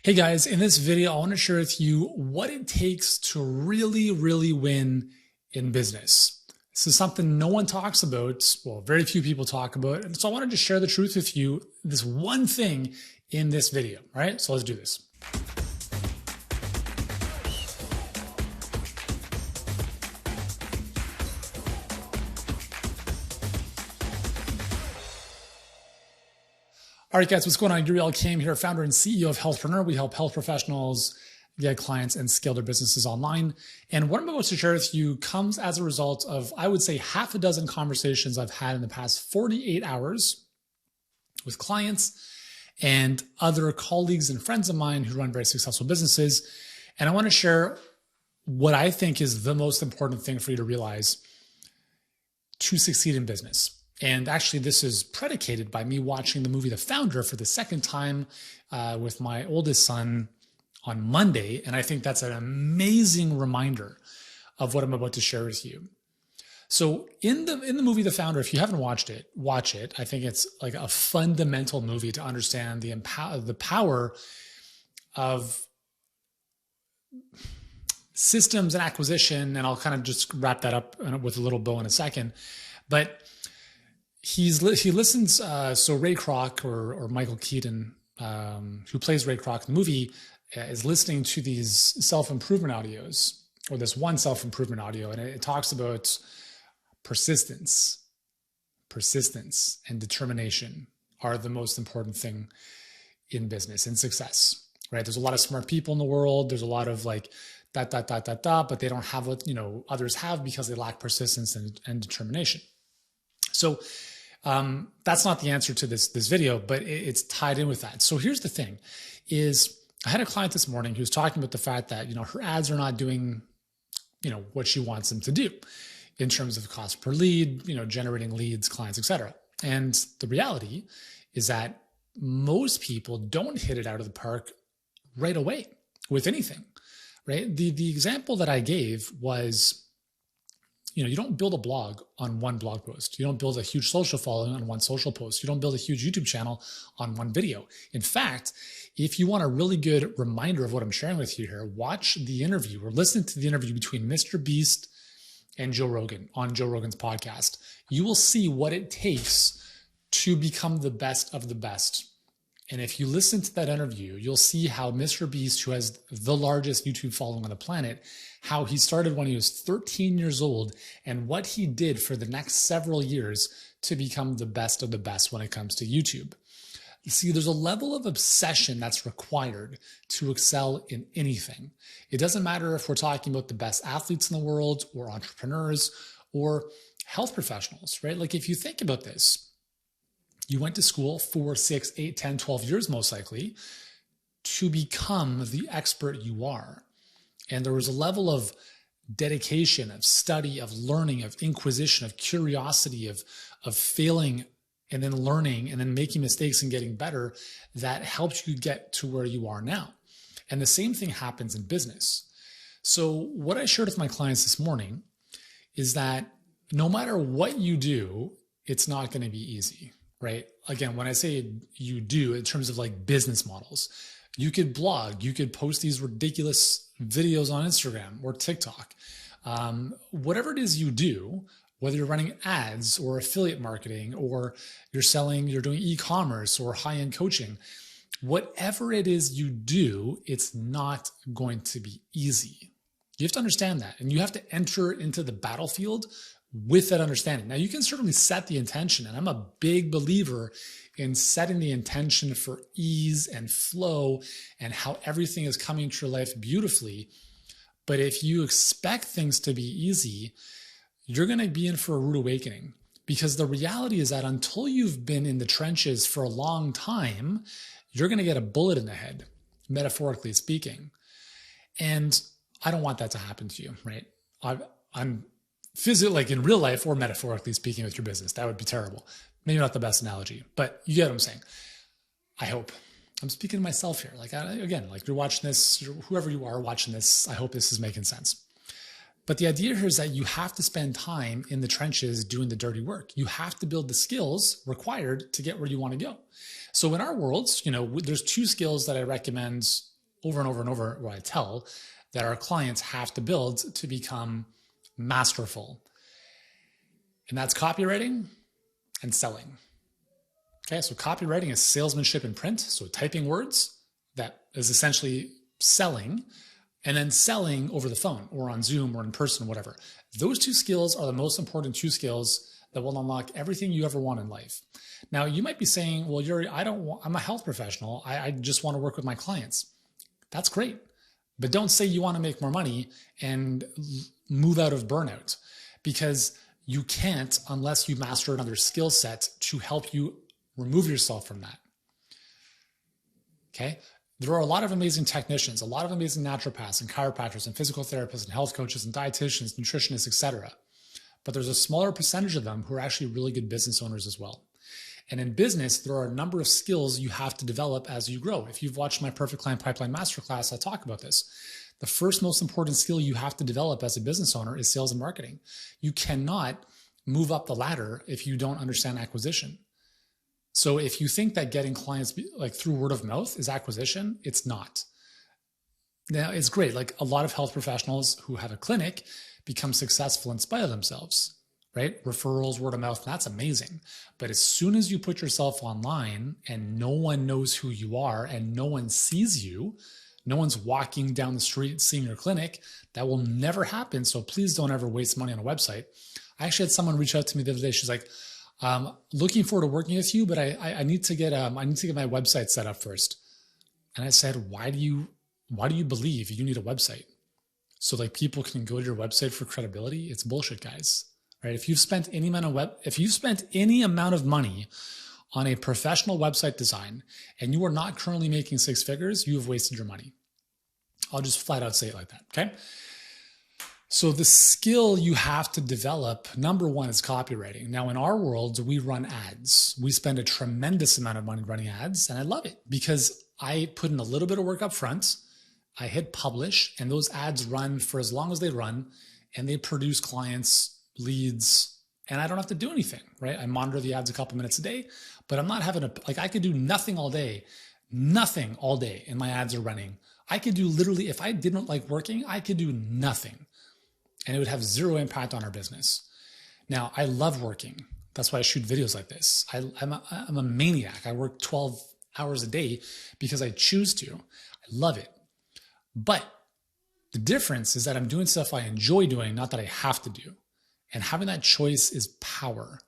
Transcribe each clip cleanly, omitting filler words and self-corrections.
Hey guys, in this video, I want to share with you what it takes to really win in business. This is something no one talks about. Well, very few people talk about. And so I wanted to share the truth with you, this one thing in this video, right? So let's do this. All right, guys, what's going on? Yuri Elkaim here, founder and CEO of Healthpreneur. We help health professionals get clients and scale their businesses online. And what I'm about to share with you comes as a result of, I would say, half a dozen conversations I've had in the past 48 hours with clients and other colleagues and friends of mine who run very successful businesses. And I want to share what I think is the most important thing for you to realize to succeed in business. And actually, this is predicated by me watching the movie The Founder for the second time with my oldest son on Monday. And I think that's an amazing reminder of what I'm about to share with you. So in the movie The Founder, if you haven't watched it, watch it. I think it's like a fundamental movie to understand the power of systems and acquisition. And I'll kind of just wrap that up with a little bow in a second. But he listens. So Ray Kroc or Michael Keaton, who plays Ray Kroc in the movie, is listening to these self-improvement audios, or this one self-improvement audio, and it talks about persistence and determination are the most important thing in business and success, right? There's a lot of smart people in the world. There's a lot of like but they don't have what others have because they lack persistence and determination. So that's not the answer to this video, but it's tied in with that. So here's the thing is I had a client this morning who's talking about the fact that, her ads are not doing, what she wants them to do in terms of cost per lead, generating leads, clients, et cetera. And the reality is that most people don't hit it out of the park right away with anything, right? The example that I gave was, you don't build a blog on one blog post. You don't build a huge social following on one social post. You don't build a huge YouTube channel on one video. In fact, if you want a really good reminder of what I'm sharing with you here, watch the interview or listen to the interview between Mr. Beast and Joe Rogan on Joe Rogan's podcast. You will see what it takes to become the best of the best. And if you listen to that interview, you'll see how Mr. Beast, who has the largest YouTube following on the planet, how he started when he was 13 years old and what he did for the next several years to become the best of the best when it comes to YouTube. You see, there's a level of obsession that's required to excel in anything. It doesn't matter if we're talking about the best athletes in the world or entrepreneurs or health professionals, right? Like if you think about this, you went to school 4, 6, 8, 10, 12 years most likely to become the expert you are. And there was a level of dedication, of study, of learning, of inquisition, of curiosity, of failing and then learning and then making mistakes and getting better that helped you get to where you are now. And the same thing happens in business. So what I shared with my clients this morning is that no matter what you do, it's not going to be easy. Right? Again, when I say you do in terms of like business models, you could blog, you could post these ridiculous videos on Instagram or TikTok. Whatever it is you do, whether you're running ads or affiliate marketing or you're doing e-commerce or high-end coaching, whatever it is you do, it's not going to be easy. You have to understand that, and you have to enter into the battlefield with that understanding. Now, you can certainly set the intention, and I'm a big believer in setting the intention for ease and flow and how everything is coming to your life beautifully. But if you expect things to be easy, you're going to be in for a rude awakening, because the reality is that until you've been in the trenches for a long time, you're going to get a bullet in the head, metaphorically speaking. And I don't want that to happen to you, right? I'm physically, like in real life or metaphorically speaking with your business. That would be terrible. Maybe not the best analogy, but you get what I'm saying. I hope. I'm speaking to myself here. Like, again, like you're watching this, whoever you are watching this, I hope this is making sense. But the idea here is that you have to spend time in the trenches doing the dirty work. You have to build the skills required to get where you want to go. So in our worlds, there's 2 skills that I recommend over and over and over, or I tell that our clients have to build to become masterful. And that's copywriting and selling. Okay, so copywriting is salesmanship in print, so typing words, that is essentially selling, and then selling over the phone or on Zoom or in person, whatever. Those 2 skills are the most important 2 skills that will unlock everything you ever want in life. Now, you might be saying, well, Yuri, I'm a health professional. I just want to work with my clients. That's great. But don't say you want to make more money and move out of burnout, because you can't unless you master another skill set to help you remove yourself from that. Okay? There are a lot of amazing technicians, a lot of amazing naturopaths and chiropractors and physical therapists and health coaches and dietitians, nutritionists, etc. But there's a smaller percentage of them who are actually really good business owners as well. And in business, there are a number of skills you have to develop as you grow. If you've watched my Perfect Client Pipeline Masterclass, I talk about this. The first most important skill you have to develop as a business owner is sales and marketing. You cannot move up the ladder if you don't understand acquisition. So if you think that getting clients through word of mouth is acquisition, it's not. Now, it's great. Like, a lot of health professionals who have a clinic become successful in spite of themselves, right? Referrals, word of mouth, that's amazing. But as soon as you put yourself online and no one knows who you are and no one sees you, no one's walking down the street seeing your clinic, that will never happen. So please don't ever waste money on a website. I actually had someone reach out to me the other day. She's like, looking forward to working with you, but I need to get my website set up first. And I said, why do you believe you need a website? So people can go to your website for credibility? It's bullshit, guys. Right? If you've spent any amount of money on a professional website design and you are not currently making 6 figures, you have wasted your money. I'll just flat out say it like that. Okay. So the skill you have to develop, number 1, is copywriting. Now, in our world, we run ads. We spend a tremendous amount of money running ads, and I love it because I put in a little bit of work up front. I hit publish, and those ads run for as long as they run, and they produce clients, leads, and I don't have to do anything, right? I monitor the ads a couple minutes a day, but I'm not having I could do nothing all day, and my ads are running. I could do literally, if I didn't like working, I could do nothing. And it would have 0 impact on our business. Now, I love working. That's why I shoot videos like this. I'm a maniac. I work 12 hours a day because I choose to. I love it. But the difference is that I'm doing stuff I enjoy doing, not that I have to do. And having that choice is power.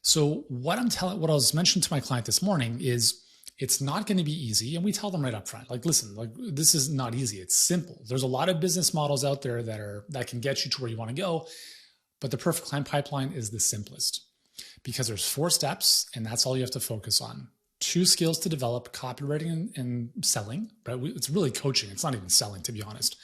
So what I was mentioning to my client this morning is, it's not going to be easy. And we tell them right up front, listen, this is not easy. It's simple. There's a lot of business models out there that can get you to where you want to go. But the Perfect Client Pipeline is the simplest because there's 4 steps and that's all you have to focus on. 2 skills to develop: copywriting and selling, right? It's really coaching. It's not even selling, to be honest.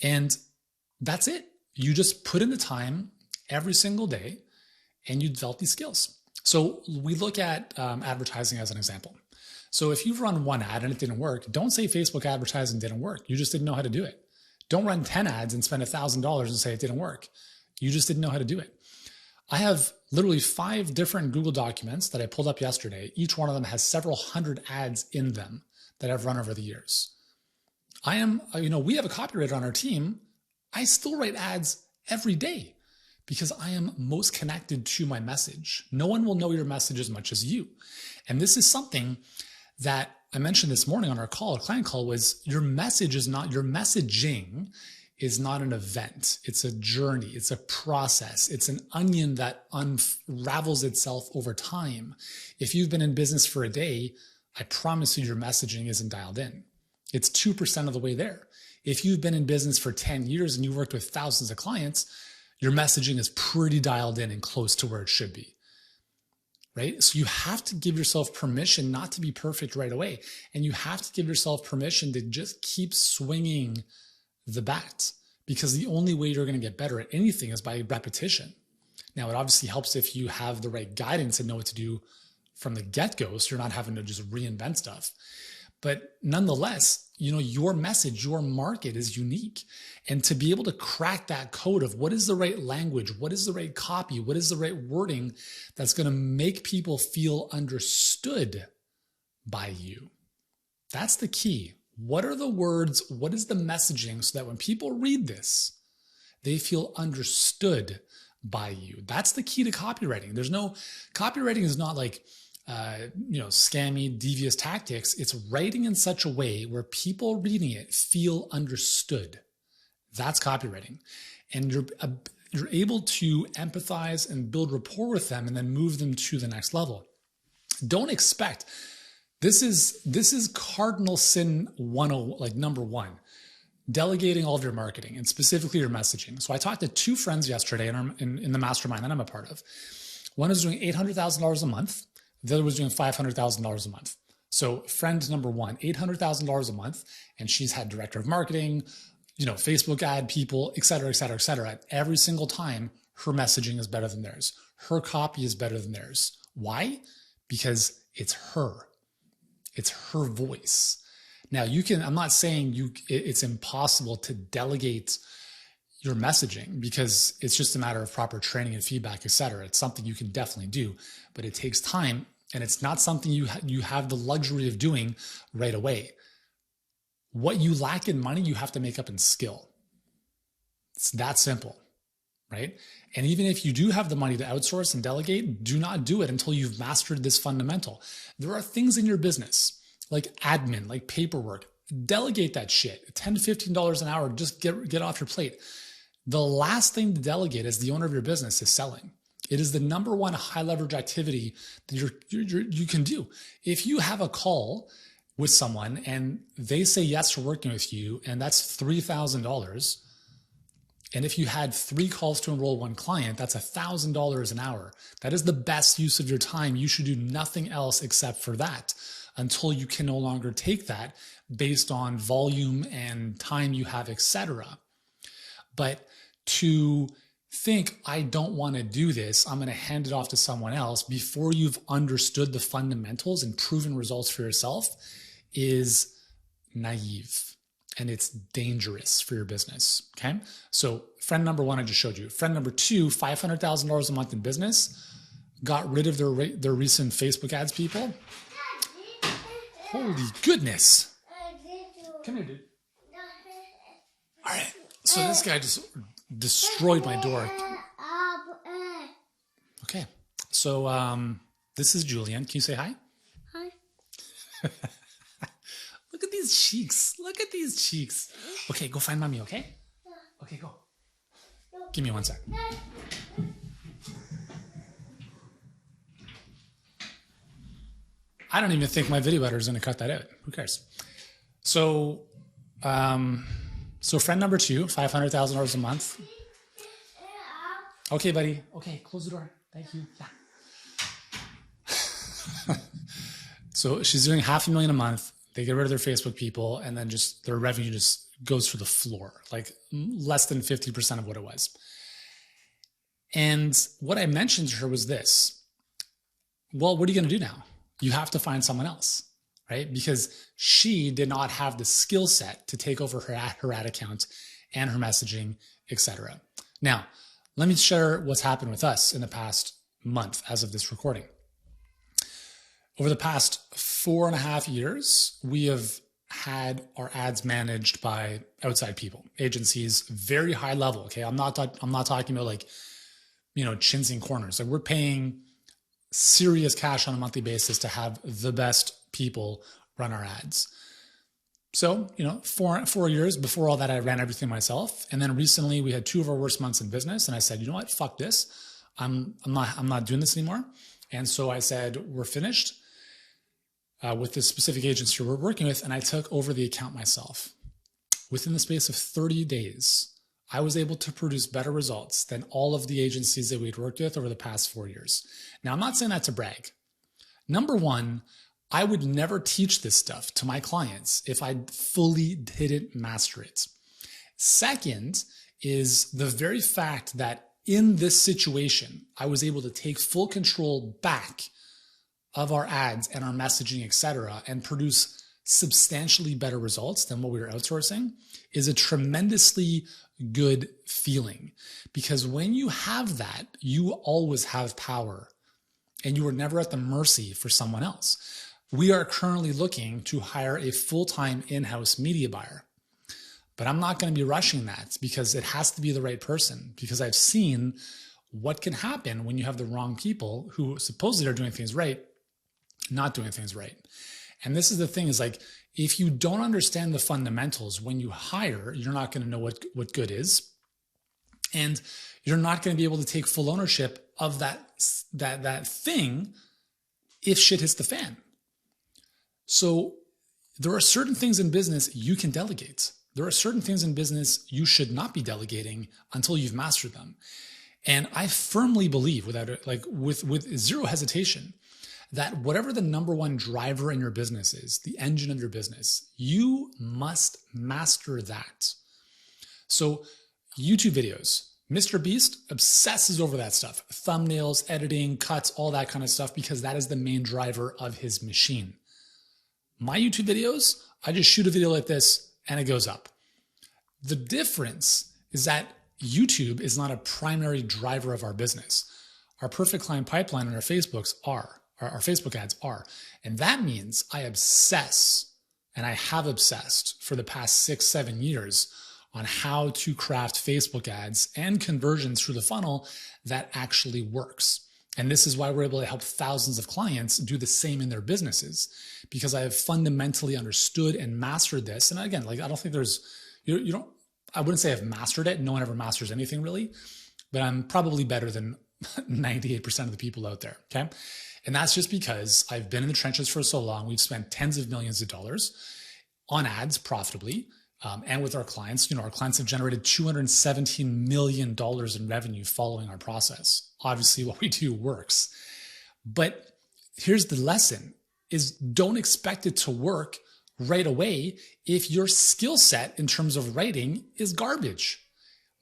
And that's it. You just put in the time every single day and you develop these skills. So we look at advertising as an example. So if you've run 1 ad and it didn't work, don't say Facebook advertising didn't work. You just didn't know how to do it. Don't run 10 ads and spend $1,000 and say it didn't work. You just didn't know how to do it. I have literally 5 different Google documents that I pulled up yesterday. Each one of them has several hundred ads in them that I've run over the years. We have a copywriter on our team. I still write ads every day because I am most connected to my message. No one will know your message as much as you. And this is something that I mentioned this morning on our client call, was your messaging is not an event. It's a journey. It's a process. It's an onion that unravels itself over time. If you've been in business for a day, I promise you your messaging isn't dialed in. It's 2% of the way there. If you've been in business for 10 years and you've worked with thousands of clients, your messaging is pretty dialed in and close to where it should be. Right? So you have to give yourself permission not to be perfect right away. And you have to give yourself permission to just keep swinging the bat, because the only way you're going to get better at anything is by repetition. Now, it obviously helps if you have the right guidance and know what to do from the get-go, so you're not having to just reinvent stuff. But nonetheless, your message, your market is unique. And to be able to crack that code of what is the right language, what is the right copy, what is the right wording that's going to make people feel understood by you. That's the key. What are the words? What is the messaging so that when people read this, they feel understood by you? That's the key to copywriting. Copywriting is not like, scammy, devious tactics. It's writing in such a way where people reading it feel understood. That's copywriting. And you're able to empathize and build rapport with them and then move them to the next level. Don't expect, this is cardinal sin number one, delegating all of your marketing and specifically your messaging. So I talked to two friends yesterday in the mastermind that I'm a part of. One is doing $800,000 a month. The other was doing $500,000 a month. So friend number one, $800,000 a month. And she's had director of marketing, Facebook ad people, et cetera, et cetera, et cetera. Every single time her messaging is better than theirs. Her copy is better than theirs. Why? Because it's her. It's her voice. Now I'm not saying it's impossible to delegate your messaging because it's just a matter of proper training and feedback, et cetera. It's something you can definitely do, but it takes time and it's not something you have the luxury of doing right away. What you lack in money, you have to make up in skill. It's that simple, right? And even if you do have the money to outsource and delegate, do not do it until you've mastered this fundamental. There are things in your business like admin, like paperwork. Delegate that shit. $10 to $15 an hour, just get off your plate. The last thing to delegate as the owner of your business is selling. It is the number one high leverage activity that you can do. If you have a call with someone and they say yes to working with you, and that's $3,000. And if you had 3 calls to enroll 1 client, that's $1,000 an hour. That is the best use of your time. You should do nothing else except for that until you can no longer take that based on volume and time you have, etc. But to think, I don't want to do this, I'm going to hand it off to someone else before you've understood the fundamentals and proven results for yourself is naive. And it's dangerous for your business, okay? So friend number one, I just showed you. Friend number two, $500,000 a month in business, got rid of their recent Facebook ads people. Holy goodness. Come here, dude. All right, so this guy just destroyed my door. Okay, so this is Julian. Can you say hi? Hi. Look at these cheeks. Look at these cheeks. Okay, go find mommy, okay? Okay, go. Give me 1 sec. I don't even think my video editor is going to cut that out. Who cares? So, friend number two, $500,000 a month. Okay, buddy. Okay, close the door. Thank you. Yeah. So she's doing $500,000 a month. They get rid of their Facebook people, and then just their revenue just goes through the floor, like less than 50% of what it was. And what I mentioned to her was this: well, what are you going to do now? You have to find someone else, right? Because she did not have the skill set to take over her ad account and her messaging, etc. Now, let me share what's happened with us in the past month as of this recording. Over the past 4.5 years, we have had our ads managed by outside people, agencies, very high level. Okay, I'm not talking about like, chins and corners. Like, we're paying serious cash on a monthly basis to have the best people run our ads. So, 4 years before all that, I ran everything myself. And then recently we had 2 of our worst months in business. And I said, you know what, fuck this. I'm not doing this anymore. And so I said, we're finished with this specific agency we're working with. And I took over the account myself. Within the space of 30 days, I was able to produce better results than all of the agencies that we'd worked with over the past 4 years. Now, I'm not saying that to brag. Number one, I would never teach this stuff to my clients if I fully didn't master it. Second is the very fact that in this situation, I was able to take full control back of our ads and our messaging, etc., and produce substantially better results than what we were outsourcing is a tremendously good feeling. Because when you have that, you always have power and you are never at the mercy for someone else. We are currently looking to hire a full-time in-house media buyer, but I'm not going to be rushing that because it has to be the right person, because I've seen what can happen when you have the wrong people who supposedly are doing things right, not doing things right. And this is the thing, is like, if you don't understand the fundamentals when you hire, you're not going to know what good is. And you're not going to be able to take full ownership of that thing if shit hits the fan. So there are certain things in business you can delegate. There are certain things in business you should not be delegating until you've mastered them. And I firmly believe, with zero hesitation, that whatever the number one driver in your business is, the engine of your business, you must master that. So YouTube videos, Mr. Beast obsesses over that stuff, thumbnails, editing, cuts, all that kind of stuff, because that is the main driver of his machine. My YouTube videos, I just shoot a video like this and it goes up. The difference is that YouTube is not a primary driver of our business. Our perfect client pipeline and our Facebooks are. Our Facebook ads are. And that means I obsess, and I have obsessed for the past 6-7 years on how to craft Facebook ads and conversions through the funnel that actually works. And this is why we're able to help thousands of clients do the same in their businesses, because I have fundamentally understood and mastered this. And again, I don't think there's, I wouldn't say I've mastered it. No one ever masters anything really, but I'm probably better than 98% of the people out there. Okay. And that's just because I've been in the trenches for so long. We've spent tens of millions of dollars on ads profitably. And with our clients, our clients have generated $217 million in revenue following our process. Obviously, what we do works. But here's the lesson, is don't expect it to work right away if your skill set in terms of writing is garbage.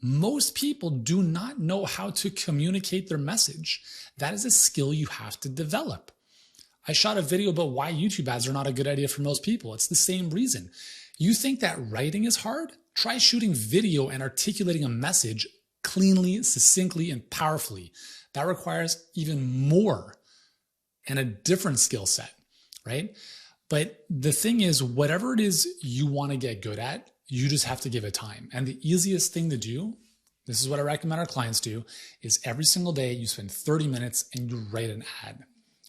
Most people do not know how to communicate their message. That is a skill you have to develop. I shot a video about why YouTube ads are not a good idea for most people. It's the same reason. You think that writing is hard? Try shooting video and articulating a message cleanly, succinctly, and powerfully. That requires even more and a different skill set, right? But the thing is, whatever it is you want to get good at, you just have to give it time. And the easiest thing to do, this is what I recommend our clients do, is every single day you spend 30 minutes and you write an ad.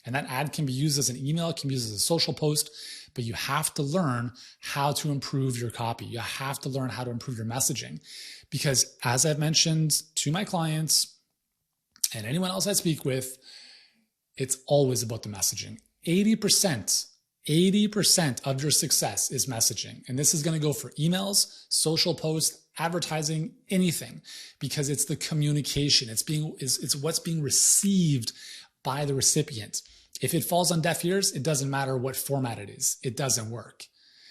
And that ad can be used as an email, it can be used as a social post, but you have to learn how to improve your copy. You have to learn how to improve your messaging. Because as I've mentioned to my clients and anyone else I speak with, it's always about the messaging. 80% of your success is messaging. And this is going to go for emails, social posts, advertising, anything, because it's the communication. It's what's being received by the recipient. If it falls on deaf ears, it doesn't matter what format it is. It doesn't work.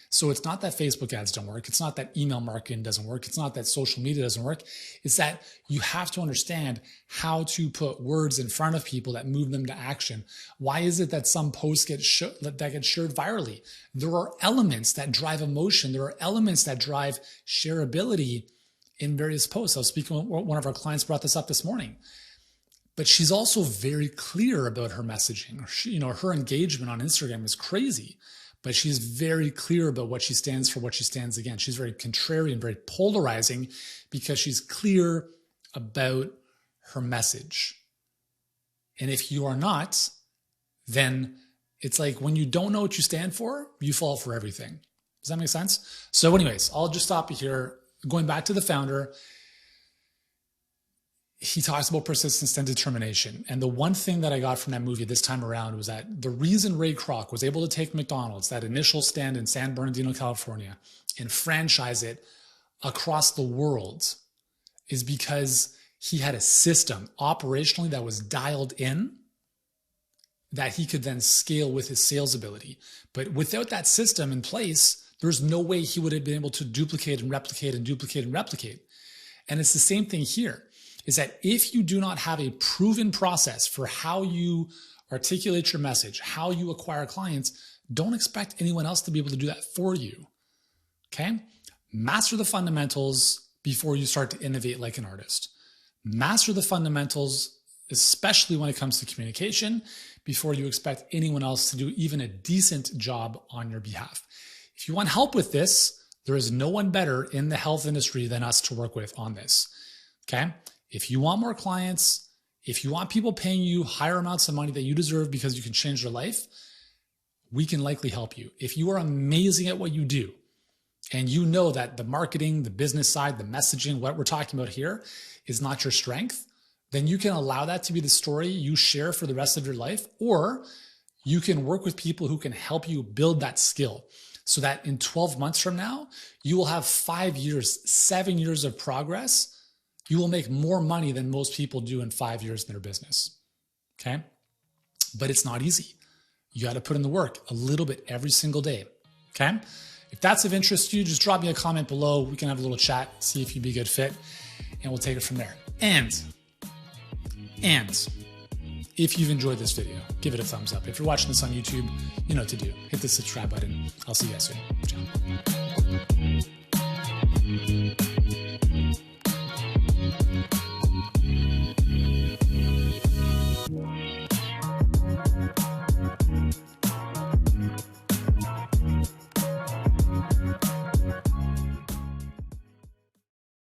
So it's not that Facebook ads don't work. It's not that email marketing doesn't work. It's not that social media doesn't work. It's that you have to understand how to put words in front of people that move them to action. Why is it that some posts get shared virally? There are elements that drive emotion. There are elements that drive shareability in various posts. I was speaking with one of our clients, brought this up this morning. But she's also very clear about her messaging. Her engagement on Instagram is crazy, but she's very clear about what she stands for, what she stands against. She's very contrarian, very polarizing, because she's clear about her message. And if you are not, then it's like when you don't know what you stand for, you fall for everything. Does that make sense? So anyways, I'll just stop you here. Going back to the founder, he talks about persistence and determination. And the one thing that I got from that movie this time around was that the reason Ray Kroc was able to take McDonald's, that initial stand in San Bernardino, California, and franchise it across the world, is because he had a system operationally that was dialed in that he could then scale with his sales ability. But without that system in place, there's no way he would have been able to duplicate and replicate and duplicate and replicate. And it's the same thing here. Is that if you do not have a proven process for how you articulate your message, how you acquire clients, Don't expect anyone else to be able to do that for you. Okay? Master the fundamentals before you start to innovate like an artist. Master the fundamentals, especially when it comes to communication, before you expect anyone else to do even a decent job on your behalf. If you want help with this, there is no one better in the health industry than us to work with on this. Okay? If you want more clients, if you want people paying you higher amounts of money that you deserve because you can change their life, we can likely help you. If you are amazing at what you do, and you know that the marketing, the business side, the messaging, what we're talking about here is not your strength, then you can allow that to be the story you share for the rest of your life, or you can work with people who can help you build that skill so that in 12 months from now, you will have 5 years, 7 years of progress. You will make more money than most people do in 5 years in their business. Okay? But it's not easy. You got to put in the work a little bit every single day. Okay? If that's of interest to you, just drop me a comment below. We can have a little chat, see if you'd be a good fit, and we'll take it from there. And if you've enjoyed this video, give it a thumbs up. If you're watching this on YouTube, you know what to do. Hit the subscribe button. I'll see you guys soon. Ciao.